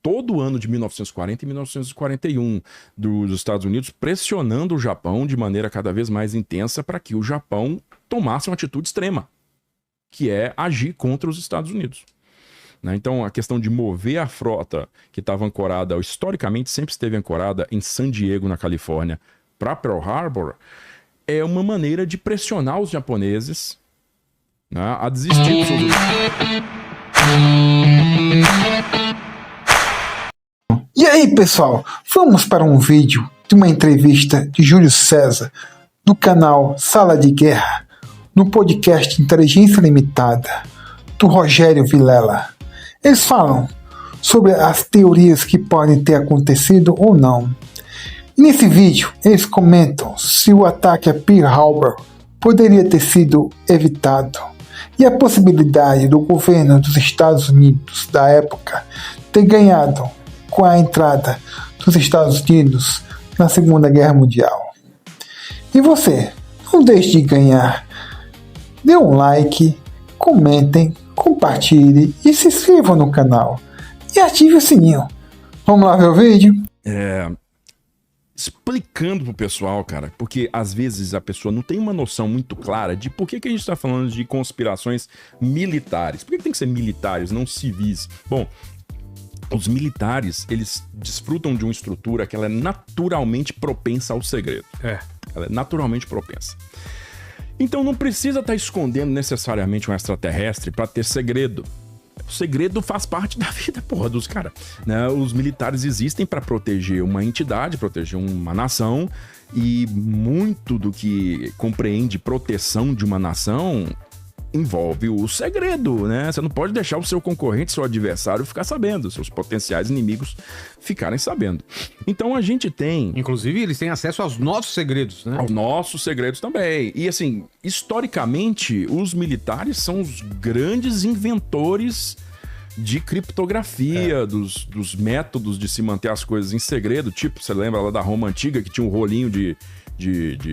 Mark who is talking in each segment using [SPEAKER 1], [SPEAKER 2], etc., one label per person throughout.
[SPEAKER 1] todo o ano de 1940 e 1941 dos Estados Unidos, pressionando o Japão de maneira cada vez mais intensa para que o Japão tomasse uma atitude extrema, que é agir contra os Estados Unidos. Né? Então, a questão de mover a frota que estava ancorada, historicamente sempre esteve ancorada em San Diego, na Califórnia, para Pearl Harbor, é uma maneira de pressionar os japoneses, né, a desistir do seu...
[SPEAKER 2] E aí, pessoal, vamos para um vídeo de uma entrevista de Júlio César, do canal Sala de Guerra, no podcast Inteligência Limitada, do Rogério Vilela. Eles falam sobre as teorias que podem ter acontecido ou não. E nesse vídeo, eles comentam se o ataque a Pearl Harbor poderia ter sido evitado e a possibilidade do governo dos Estados Unidos da época ter ganhado com a entrada dos Estados Unidos na Segunda Guerra Mundial. E você, não deixe de ganhar. Dê um like, comentem, compartilhem e se inscrevam no canal. E ative o sininho. Vamos lá ver o vídeo?
[SPEAKER 1] Explicando pro pessoal, cara, porque às vezes a pessoa não tem uma noção muito clara de por que a gente tá falando de conspirações militares. Por que tem que ser militares, não civis? Bom, os militares, eles desfrutam de uma estrutura que ela é naturalmente propensa ao segredo. Ela é naturalmente propensa. Então não precisa estar escondendo necessariamente um extraterrestre para ter segredo. O segredo faz parte da vida, porra, dos caras. Né? Os militares existem para proteger uma entidade, proteger uma nação, e muito do que compreende proteção de uma nação envolve o segredo, né? Você não pode deixar o seu concorrente, seu adversário, ficar sabendo, seus potenciais inimigos ficarem sabendo. Então a gente tem...
[SPEAKER 3] Inclusive, eles têm acesso aos nossos segredos, né?
[SPEAKER 1] Aos nossos segredos também. E assim, historicamente, os militares são os grandes inventores de criptografia, dos métodos de se manter as coisas em segredo. Tipo, você lembra lá da Roma Antiga, que tinha um rolinho eu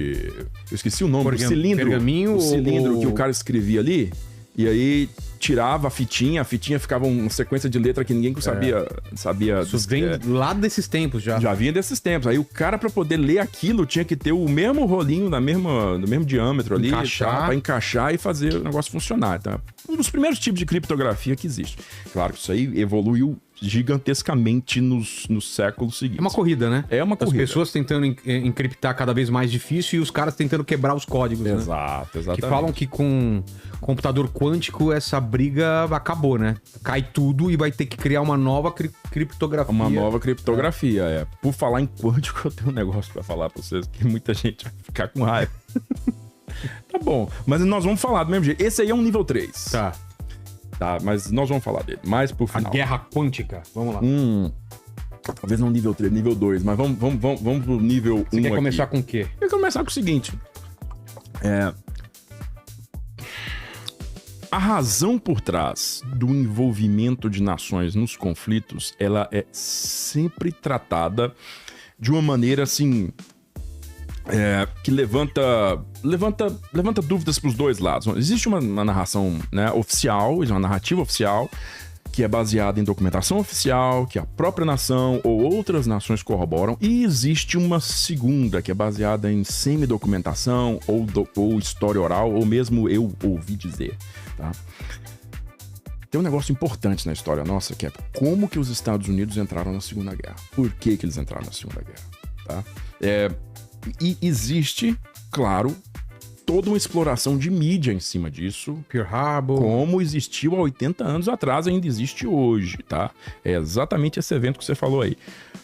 [SPEAKER 1] esqueci o nome, o cilindro.
[SPEAKER 3] Pergaminho,
[SPEAKER 1] o cilindro que o cara escrevia ali, e aí tirava a fitinha ficava uma sequência de letra que ninguém sabia.
[SPEAKER 3] Isso vem lá desses tempos já.
[SPEAKER 1] Já vinha desses tempos. Aí o cara, pra poder ler aquilo, tinha que ter o mesmo rolinho do mesmo diâmetro ali, pra encaixar e fazer o negócio funcionar. Tá? Um dos primeiros tipos de criptografia que existe. Claro que isso aí evoluiu gigantescamente nos séculos seguintes.
[SPEAKER 3] É uma corrida, né?
[SPEAKER 1] É uma corrida.
[SPEAKER 3] As pessoas tentando encriptar cada vez mais difícil e os caras tentando quebrar os códigos,
[SPEAKER 1] Exato,
[SPEAKER 3] né?
[SPEAKER 1] exatamente.
[SPEAKER 3] Que falam que com computador quântico essa briga acabou, né? Cai tudo e vai ter que criar uma nova criptografia.
[SPEAKER 1] Uma nova criptografia, Por falar em quântico, eu tenho um negócio pra falar pra vocês que muita gente vai ficar com raiva. Tá bom, mas nós vamos falar do mesmo jeito. Esse aí é um nível 3. Tá, mas nós vamos falar dele mais pro final.
[SPEAKER 3] A guerra quântica, vamos lá.
[SPEAKER 1] Talvez não nível 3, nível 2, mas vamos pro nível 1
[SPEAKER 3] Você quer
[SPEAKER 1] aqui.
[SPEAKER 3] começar com o quê?
[SPEAKER 1] Eu quero começar com o seguinte. A razão por trás do envolvimento de nações nos conflitos, ela é sempre tratada de uma maneira, assim... que levanta dúvidas para os dois lados. Existe uma narração, né, oficial, uma narrativa oficial, que é baseada em documentação oficial, que a própria nação ou outras nações corroboram, e existe uma segunda, que é baseada em semidocumentação ou história oral, ou mesmo eu ouvi dizer. Tá? Tem um negócio importante na história nossa, que é como que os Estados Unidos entraram na Segunda Guerra. Por que eles entraram na Segunda Guerra? Tá? E existe, claro, toda uma exploração de mídia em cima disso.
[SPEAKER 3] Pearl Harbor.
[SPEAKER 1] Como existiu há 80 anos atrás, ainda existe hoje, tá? É exatamente esse evento que você falou aí.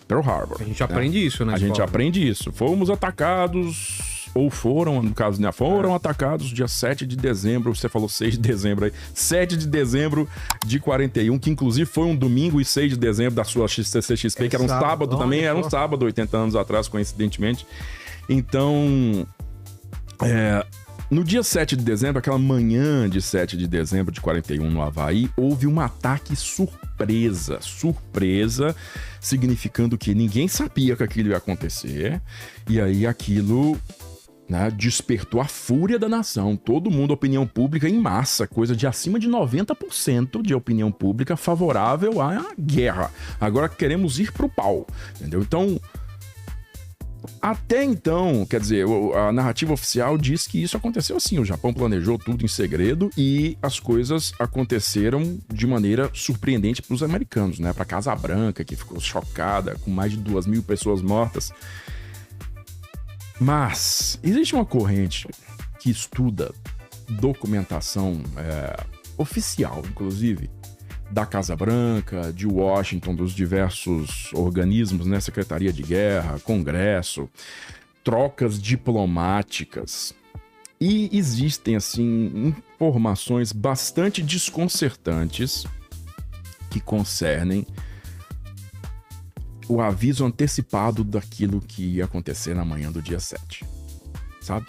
[SPEAKER 1] Pearl Harbor.
[SPEAKER 3] A gente aprende isso, né?
[SPEAKER 1] A gente aprende isso. Fomos atacados, ou foram, no caso, né? Foram atacados dia 7 de dezembro, você falou 6 de dezembro aí. 7 de dezembro de 41, que inclusive foi um domingo, e 6 de dezembro da sua CCXP, que era um sábado também, era um sábado, 80 anos atrás, coincidentemente. Então, no dia 7 de dezembro, aquela manhã de 7 de dezembro de 41 no Havaí, houve um ataque surpresa, significando que ninguém sabia que aquilo ia acontecer, e aí aquilo né, despertou a fúria da nação. Todo mundo, opinião pública em massa, coisa de acima de 90% de opinião pública favorável à guerra. Agora queremos ir pro pau, entendeu? Então, até então, quer dizer, a narrativa oficial diz que isso aconteceu assim. O Japão planejou tudo em segredo e as coisas aconteceram de maneira surpreendente para os americanos, né? Para a Casa Branca, que ficou chocada com mais de 2.000 pessoas mortas. Mas existe uma corrente que estuda documentação oficial, inclusive, da Casa Branca, de Washington, dos diversos organismos, né? Secretaria de Guerra, Congresso, trocas diplomáticas. E existem, assim, informações bastante desconcertantes que concernem o aviso antecipado daquilo que ia acontecer na manhã do dia 7, sabe?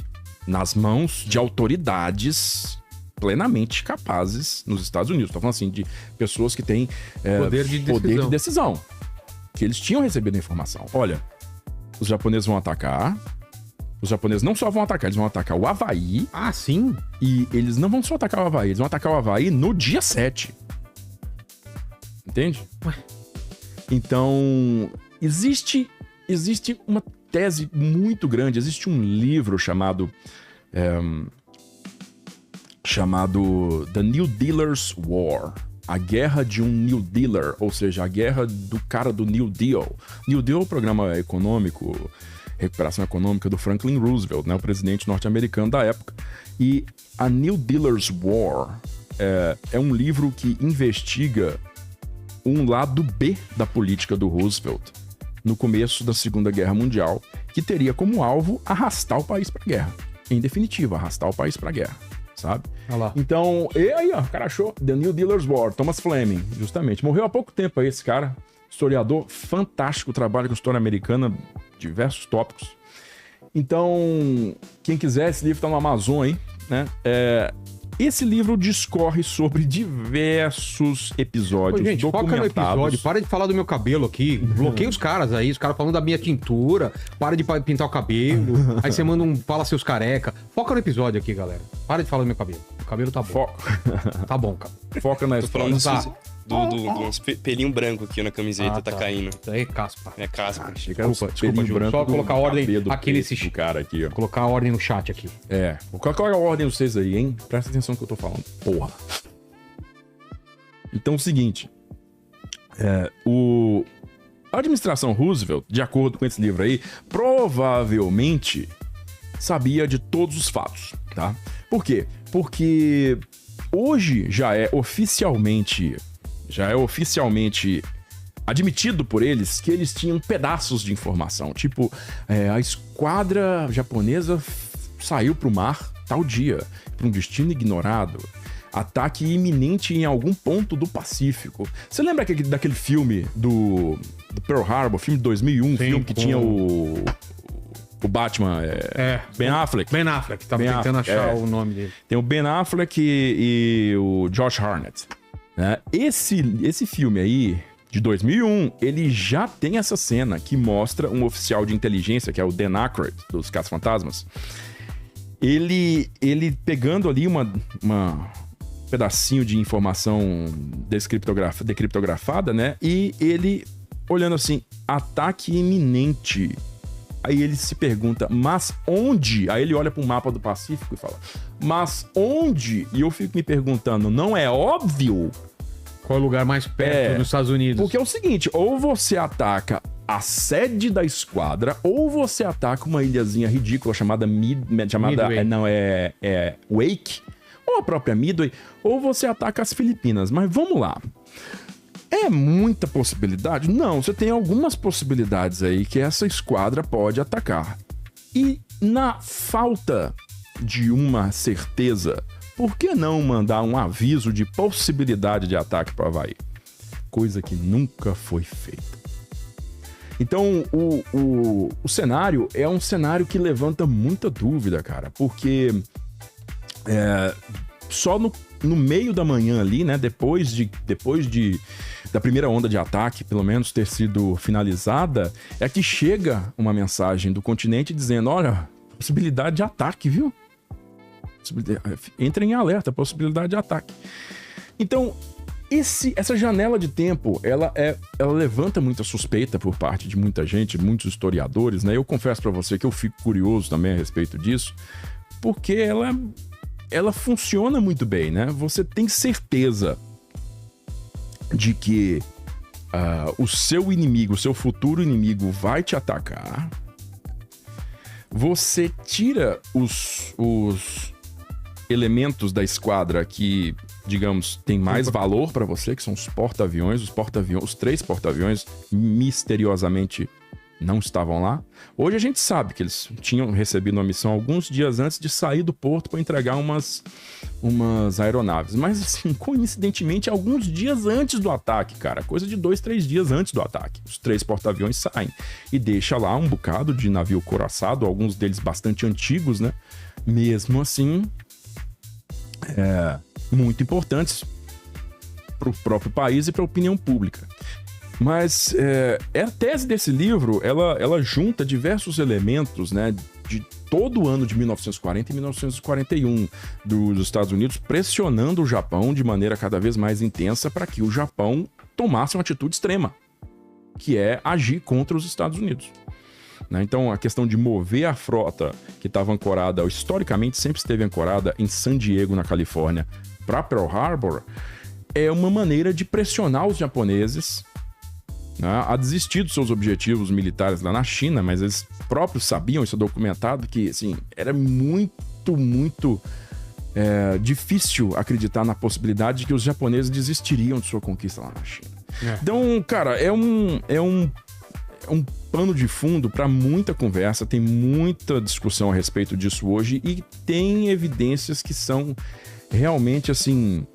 [SPEAKER 1] Nas mãos de autoridades plenamente capazes nos Estados Unidos. Estou falando assim de pessoas que têm poder de decisão. Que eles tinham recebido a informação. Olha, os japoneses vão atacar. Os japoneses não só vão atacar, eles vão atacar o Havaí.
[SPEAKER 3] Ah, sim?
[SPEAKER 1] E eles não vão só atacar o Havaí, eles vão atacar o Havaí no dia 7. Entende?
[SPEAKER 3] Ué.
[SPEAKER 1] Então, existe uma tese muito grande. Existe um livro chamado The New Dealer's War. A guerra de um New Dealer, ou seja, a guerra do cara do New Deal. New Deal é o programa econômico, recuperação econômica do Franklin Roosevelt, né, o presidente norte-americano da época. E a New Dealer's War é um livro que investiga um lado B da política do Roosevelt no começo da Segunda Guerra Mundial, que teria como alvo arrastar o país para a guerra. Em definitivo, arrastar o país para a guerra, sabe?
[SPEAKER 3] Olha lá.
[SPEAKER 1] Então, e aí, ó, o cara achou The New Dealer's War, Thomas Fleming, justamente. Morreu há pouco tempo aí esse cara, historiador fantástico, trabalha com história americana, diversos tópicos. Então, quem quiser, esse livro tá no Amazon aí, né? Esse livro discorre sobre diversos episódios.
[SPEAKER 3] Ô, gente, foca no episódio, para de falar do meu cabelo aqui, bloqueia os caras aí, os caras falando da minha tintura, para de pintar o cabelo, aí você manda fala seus careca. Foca no episódio aqui, galera. Para de falar do meu cabelo. O cabelo tá bom. Tá bom, cara.
[SPEAKER 1] Foca na história.
[SPEAKER 4] Uns pelinho branco aqui na camiseta, tá caindo.
[SPEAKER 3] É caspa.
[SPEAKER 4] É caspa.
[SPEAKER 3] Desculpa, Ju. Só colocar a ordem aqui nesse
[SPEAKER 1] cara aqui, ó.
[SPEAKER 3] Colocar a ordem no chat aqui.
[SPEAKER 1] Vou colocar a ordem de vocês aí, hein? Presta atenção no que eu tô falando. Porra. Então é o seguinte. A administração Roosevelt, de acordo com esse livro aí, provavelmente sabia de todos os fatos, tá? Por quê? Porque hoje já é oficialmente admitido por eles que eles tinham pedaços de informação. Tipo, a esquadra japonesa saiu pro mar tal dia, para um destino ignorado. Ataque iminente em algum ponto do Pacífico. Você lembra daquele filme do Pearl Harbor, filme de 2001,
[SPEAKER 3] Sim,
[SPEAKER 1] filme que tinha o Batman, Ben Affleck.
[SPEAKER 3] Ben Affleck, tava tentando achar o nome dele.
[SPEAKER 1] Tem o Ben Affleck e o Josh Hartnett. Né? Esse filme aí, de 2001, ele já tem essa cena que mostra um oficial de inteligência, que é o Dan Aykroyd, dos Caça-Fantasmas. Ele pegando ali uma pedacinho de informação decriptografada, né? E ele olhando assim, ataque iminente. Aí ele se pergunta, mas onde? Aí ele olha para o mapa do Pacífico e fala, mas onde? E eu fico me perguntando, não é óbvio?
[SPEAKER 3] Qual é o lugar mais perto dos Estados Unidos?
[SPEAKER 1] Porque é o seguinte, ou você ataca a sede da esquadra, ou você ataca uma ilhazinha ridícula chamada Wake, ou a própria Midway, ou você ataca as Filipinas. Mas vamos lá. É muita possibilidade? Não, você tem algumas possibilidades aí que essa esquadra pode atacar. E na falta de uma certeza, por que não mandar um aviso de possibilidade de ataque para o Havaí? Coisa que nunca foi feita. Então, o cenário é um cenário que levanta muita dúvida, cara, porque só no meio da manhã ali, né, depois da primeira onda de ataque, pelo menos, ter sido finalizada, é que chega uma mensagem do continente dizendo, olha, Possibilidade de ataque, viu? Entra em alerta, possibilidade de ataque. Então, essa janela de tempo, ela levanta muita suspeita por parte de muita gente, muitos historiadores, né? Eu confesso pra você que eu fico curioso também a respeito disso, porque ela funciona muito bem, né? Você tem certeza de que o seu inimigo, o seu futuro inimigo vai te atacar. Você tira os elementos da esquadra que, digamos, tem mais valor para você, que são os porta-aviões. Os 3 porta-aviões misteriosamente não estavam lá. Hoje a gente sabe que eles tinham recebido uma missão alguns dias antes de sair do porto para entregar umas aeronaves. Mas, assim, coincidentemente, alguns dias antes do ataque, cara, coisa de 2, 3 dias antes do ataque, os 3 porta-aviões saem e deixa lá um bocado de navio couraçado, alguns deles bastante antigos, né? Mesmo assim, muito importantes para o próprio país e para a opinião pública. Mas a tese desse livro, ela junta diversos elementos, né, de todo o ano de 1940 e 1941 dos Estados Unidos, pressionando o Japão de maneira cada vez mais intensa para que o Japão tomasse uma atitude extrema, que é agir contra os Estados Unidos. Então, a questão de mover a frota que estava ancorada, historicamente sempre esteve ancorada em San Diego, na Califórnia, para Pearl Harbor, é uma maneira de pressionar os japoneses, né, a desistir dos seus objetivos militares lá na China, mas eles próprios sabiam, isso é documentado, que assim, era muito, muito difícil acreditar na possibilidade de que os japoneses desistiriam de sua conquista lá na China. Então, cara, é um pano de fundo para muita conversa, tem muita discussão a respeito disso hoje e tem evidências que são realmente, assim,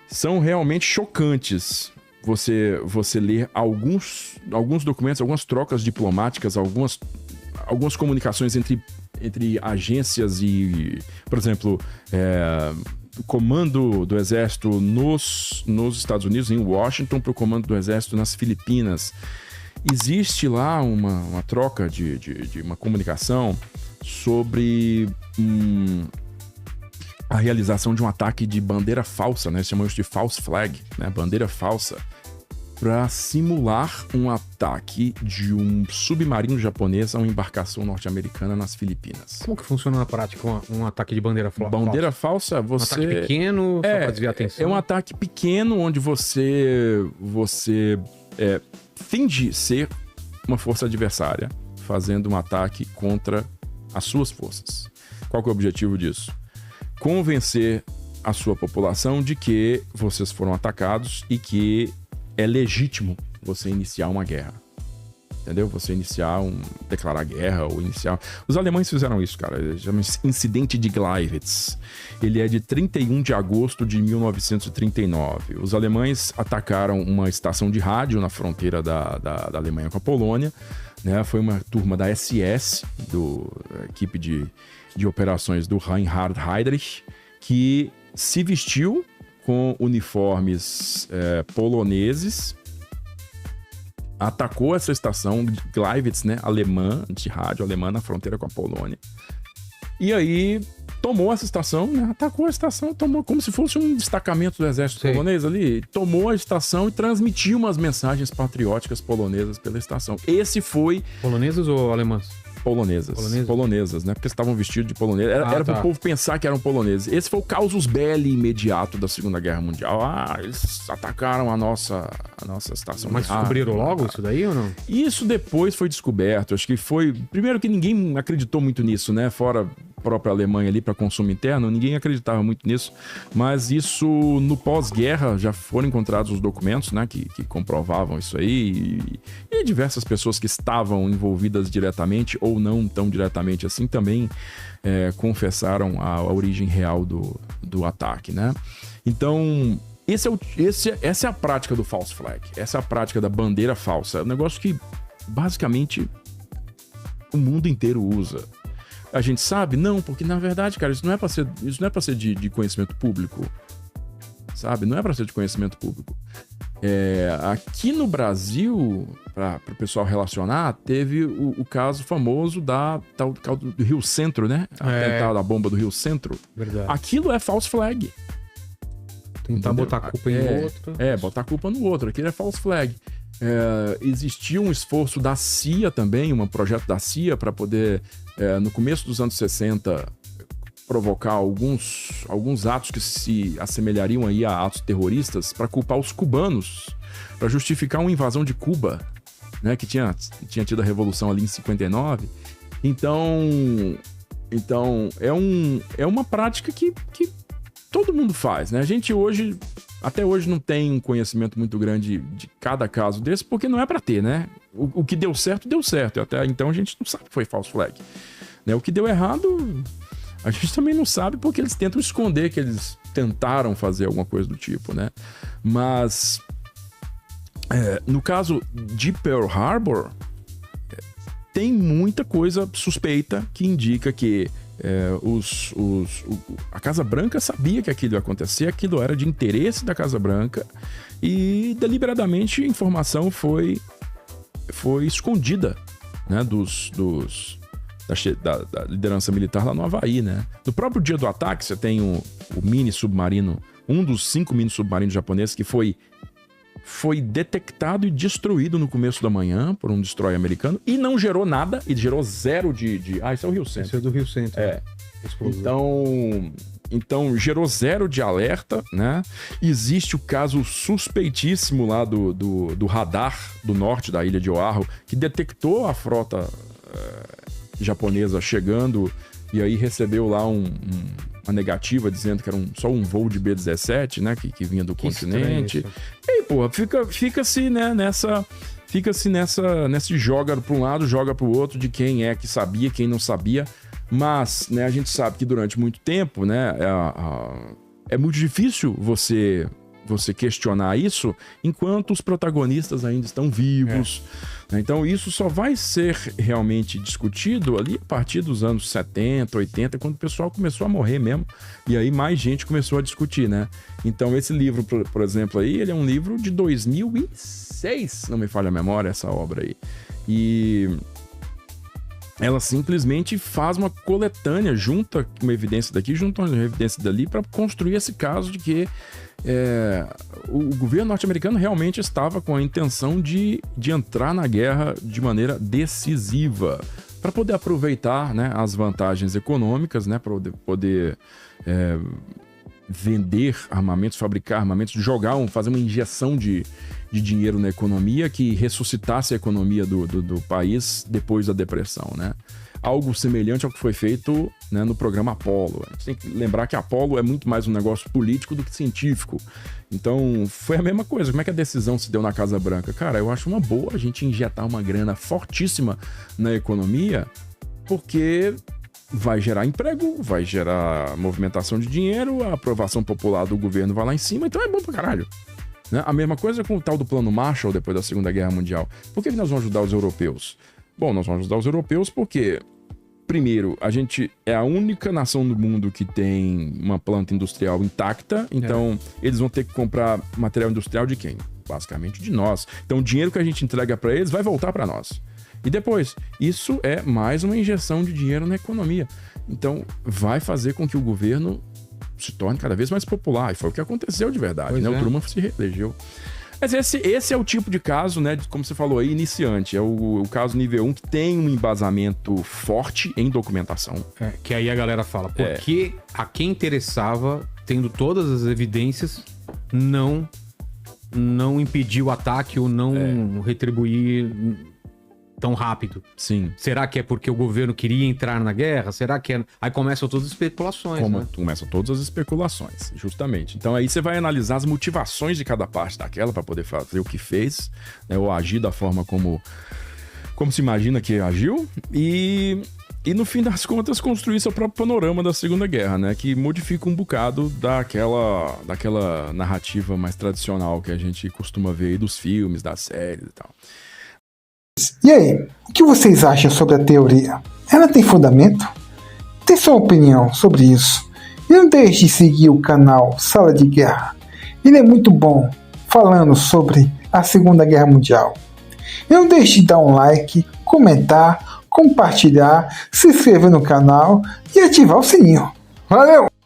[SPEAKER 1] são realmente chocantes. Você ler alguns documentos, algumas trocas diplomáticas, algumas comunicações entre agências e, por exemplo, o comando do exército nos Estados Unidos, em Washington, para o comando do exército nas Filipinas. Existe lá uma troca de uma comunicação sobre a realização de um ataque de bandeira falsa, né? Chamamos de false flag, né? Bandeira falsa, para simular um ataque de um submarino japonês a uma embarcação norte-americana nas Filipinas.
[SPEAKER 3] Como que funciona na prática um ataque de bandeira falsa?
[SPEAKER 1] Bandeira falsa, você...
[SPEAKER 3] Um ataque pequeno, só para desviar a atenção?
[SPEAKER 1] É um ataque pequeno onde você finge ser uma força adversária fazendo um ataque contra as suas forças. Qual que é o objetivo disso? Convencer a sua população de que vocês foram atacados e que é legítimo você iniciar uma guerra. Entendeu? Você declarar guerra ou iniciar... Os alemães fizeram isso, cara. Chama-se Incidente de Gleiwitz. Ele é de 31 de agosto de 1939. Os alemães atacaram uma estação de rádio na fronteira da Alemanha com a Polônia, né? Foi uma turma da SS, da equipe de operações do Reinhard Heydrich, que se vestiu com uniformes poloneses, atacou essa estação de Gleiwitz, né, alemã, de rádio alemã na fronteira com a Polônia. E aí tomou essa estação, né, atacou a estação, tomou como se fosse um destacamento do exército polonês ali, tomou a estação e transmitiu umas mensagens patrióticas polonesas pela estação. Esse foi...
[SPEAKER 3] Polonesas ou alemãs?
[SPEAKER 1] Polonesas, né? Porque estavam vestidos de polonês. Era para o povo pensar que eram poloneses. Esse foi o casus belli imediato da Segunda Guerra Mundial. Eles atacaram a nossa estação.
[SPEAKER 3] Mas descobriram logo isso daí ou não?
[SPEAKER 1] Isso depois foi descoberto. Acho que foi... Primeiro que ninguém acreditou muito nisso, né? Fora a própria Alemanha ali para consumo interno, ninguém acreditava muito nisso. Mas isso, no pós-guerra, já foram encontrados os documentos, né? Que comprovavam isso aí. E diversas pessoas que estavam envolvidas diretamente ou não tão diretamente assim, também confessaram a origem real do ataque, né? Então, essa é a prática do false flag, essa é a prática da bandeira falsa, é um negócio que, basicamente, o mundo inteiro usa. A gente sabe? Não, porque, na verdade, cara, isso não é pra ser de conhecimento público, sabe? Não é pra ser de conhecimento público. Aqui no Brasil, para o pessoal relacionar, teve o caso famoso do Rio Centro, né? Atentado da bomba do Rio Centro.
[SPEAKER 3] Verdade.
[SPEAKER 1] Aquilo é false flag.
[SPEAKER 3] Tentar botar a culpa em outro.
[SPEAKER 1] Botar a culpa no outro. Aquilo é false flag. Existia um esforço da CIA também, um projeto da CIA para poder, no começo dos anos 60, provocar alguns atos que se assemelhariam aí a atos terroristas para culpar os cubanos, para justificar uma invasão de Cuba, né, que tinha tido a revolução ali em 59. Então é uma prática que todo mundo faz, né? A gente até hoje não tem um conhecimento muito grande de cada caso desse, porque não é para ter, né? O que deu certo, deu certo. Até então a gente não sabe que foi false flag, né? O que deu errado, a gente também não sabe, porque eles tentam esconder que eles tentaram fazer alguma coisa do tipo, né? Mas no caso de Pearl Harbor, tem muita coisa suspeita que indica que a Casa Branca sabia que aquilo ia acontecer, aquilo era de interesse da Casa Branca e deliberadamente a informação foi escondida, né, da liderança militar lá no Havaí, né? No próprio dia do ataque, você tem o mini submarino, um dos 5 mini submarinos japoneses que foi detectado e destruído no começo da manhã por um destroyer americano e não gerou nada, e gerou 0 de... esse é o Rio Centro.
[SPEAKER 3] Esse é do Rio Centro.
[SPEAKER 1] Então gerou 0 de alerta, né? Existe o caso suspeitíssimo lá do radar do norte da ilha de Oahu, que detectou a frota japonesa chegando e aí recebeu lá uma negativa dizendo que era só um voo de B-17, né? Que vinha do continente. E aí, porra, fica-se, né, nesse joga para um lado, joga para o outro, de quem é que sabia, quem não sabia. Mas, né, a gente sabe que durante muito tempo, né, é muito difícil você questionar isso enquanto os protagonistas ainda estão vivos. Então isso só vai ser realmente discutido ali a partir dos anos 70, 80, quando o pessoal começou a morrer mesmo, e aí mais gente começou a discutir, né? Então esse livro, por exemplo, aí, ele é um livro de 2006, não me falha a memória, essa obra aí. E ela simplesmente faz uma coletânea, junta uma evidência daqui, junta uma evidência dali, para construir esse caso de que o governo norte-americano realmente estava com a intenção de entrar na guerra de maneira decisiva, para poder aproveitar, né, as vantagens econômicas, né, para poder vender armamentos, fabricar armamentos, fazer uma injeção de dinheiro na economia que ressuscitasse a economia do país depois da depressão, né? Algo semelhante ao que foi feito, né, no programa Apollo. A gente tem que lembrar que Apollo é muito mais um negócio político do que científico. Então, foi a mesma coisa. Como é que a decisão se deu na Casa Branca? Cara, eu acho uma boa a gente injetar uma grana fortíssima na economia, porque vai gerar emprego, vai gerar movimentação de dinheiro, a aprovação popular do governo vai lá em cima, então é bom pra caralho. Né? A mesma coisa com o tal do Plano Marshall depois da Segunda Guerra Mundial. Por que nós vamos ajudar os europeus? Bom, nós vamos ajudar os europeus porque, primeiro, a gente é a única nação do mundo que tem uma planta industrial intacta, então eles vão ter que comprar material industrial de quem? Basicamente de nós. Então o dinheiro que a gente entrega para eles vai voltar para nós. E depois, isso é mais uma injeção de dinheiro na economia. Então vai fazer com que o governo se torne cada vez mais popular. E foi o que aconteceu de verdade, né? O Truman se reelegeu. Mas esse é o tipo de caso, né, como você falou aí, iniciante. É o caso nível 1 que tem um embasamento forte em documentação.
[SPEAKER 3] Que aí a galera fala, porque a quem interessava, tendo todas as evidências, não impedir o ataque ou não retribuir tão rápido.
[SPEAKER 1] Sim.
[SPEAKER 3] Será que é porque o governo queria entrar na guerra? Será que é... Aí começam todas as especulações, né?
[SPEAKER 1] Começam todas as especulações, justamente. Então aí você vai analisar as motivações de cada parte daquela para poder fazer o que fez, né, ou agir da forma como se imagina que agiu, e no fim das contas construir seu próprio panorama da Segunda Guerra, né, que modifica um bocado daquela narrativa mais tradicional que a gente costuma ver aí dos filmes, das séries e tal.
[SPEAKER 2] E aí, o que vocês acham sobre a teoria? Ela tem fundamento? Tem sua opinião sobre isso? E não deixe de seguir o canal Sala de Guerra. Ele é muito bom falando sobre a Segunda Guerra Mundial. Não deixe de dar um like, comentar, compartilhar, se inscrever no canal e ativar o sininho. Valeu!